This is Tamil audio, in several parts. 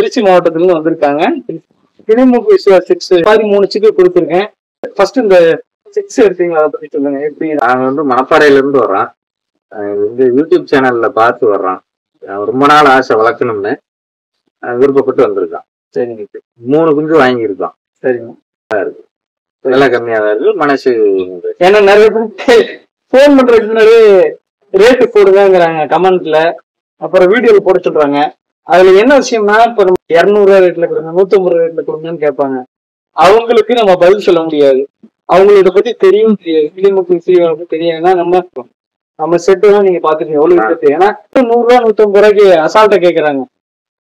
திருச்சி மாவட்டத்துல இருந்து வந்திருக்காங்க. கிளிமூக்கு சிக்ஸ் மாதிரி 3 சிக்கு கொடுத்துருக்கேன். ஃபர்ஸ்ட் இந்த சிக்ஸ் எடுத்தீங்களா, அதை பத்தி சொல்லுங்க. எப்படி? நாங்க வந்து மணப்பாறையில இருந்து வர்றோம். இந்த யூடியூப் சேனல்ல பார்த்து வர்றோம். ரொம்ப நாள் ஆசை வளர்க்கணும்னு விருப்பப்பட்டு வந்திருக்கான். சரிங்க. 3 குஞ்சு வாங்கியிருக்கோம். சரிங்க. இருக்கு, விலை கம்மியா தான் இருக்கு. மனசு ஏன்னா நிறைய பேர் போன் பண்றதுக்கு முன்னாடி ரேட்டு போடுதாங்கிறாங்க கமெண்ட்ல, அப்புறம் வீடியோல போட சொல்றாங்க. அதுல என்ன விஷயம்னா, இப்ப நம்ம 200 ரேட்ல கொடுங்க, 150 ரேட்ல கொடுங்கன்னு கேட்பாங்க. அவங்களுக்கு நம்ம பதில் சொல்ல முடியாது. அவங்களுக்கு இதை பத்தி தெரியவும் தெரியாது. கிளிமூக்கு தெரியும். ஏன்னா நம்ம செட்டு தான் நீங்க பாத்துக்கீங்க எவ்வளவு செட்டு. ஏன்னா 100 ரூபா 150 ரூபாய்க்கு அசால்ட்டா கேட்கறாங்க.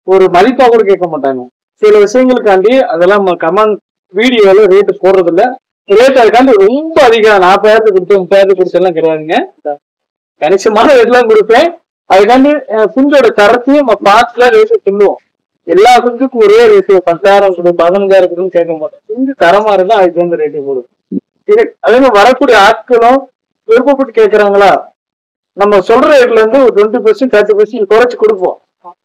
ஒரு மதிப்பா கூட கேட்க மாட்டாங்க. சில விஷயங்களுக்காண்டி அதெல்லாம் நம்ம கமெண்ட் வீடியோல ரேட்டு போடுறது இல்ல. ரேட் அதுக்காண்டி ரொம்ப அதிகம் 40,000 கொடுத்து 30,000 கொடுத்தெல்லாம் கிடையாதுங்க. கணிசமான ரேட்லாம் கொடுப்பேன். அதுக்காண்டி குஞ்சோட தரத்தையும் நம்ம பார்த்துலாம் ரேட்டு சொல்லுவோம். எல்லா குஞ்சுக்கும் ஒரே ரேட்டு 10,000 கொடு 15,000 கொடுன்னு கேட்க மாட்டோம். குஞ்சு தரமா இருந்தா அதுக்கு வந்து ரேட்டு போடும். இது அதே மாதிரி வரக்கூடிய ஆட்களும் விருப்பப்பட்டு கேட்கறாங்களா, நம்ம சொல்ற ரேட்ல இருந்து ஒரு 20% 30% குறைச்சு கொடுப்போம்.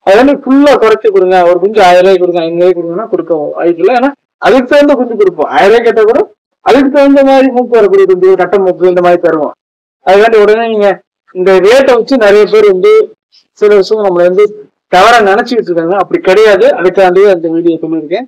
அதனால ஃபுல்லா குறைச்சு கொடுங்க. ஒரு குஞ்சு 1000 ரூபாய் கொடுங்க, 500 ரூபாய் கொடுங்கன்னா கொடுக்க வாய்ப்பில்லை. ஏன்னா அதுக்கு தகுந்த குஞ்சு கொடுப்போம். 1000 ரூபாய் கேட்டா கூட அதுக்கு தகுந்த மாதிரி மூக்கு வரக்கூடிய குஞ்சு, கட்ட மூக்கு இந்த மாதிரி தருவோம். அதுக்காண்டி உடனே நீங்க இந்த ரேட்டை வச்சு நிறைய பேர் வந்து சில விஷயம் நம்மள வந்து தவறா நினைச்சுக்கிட்டு இருக்காங்க. அப்படி கிடையாது. அதுக்காண்டியே அந்த வீடியோ சொல்லியிருக்கேன்.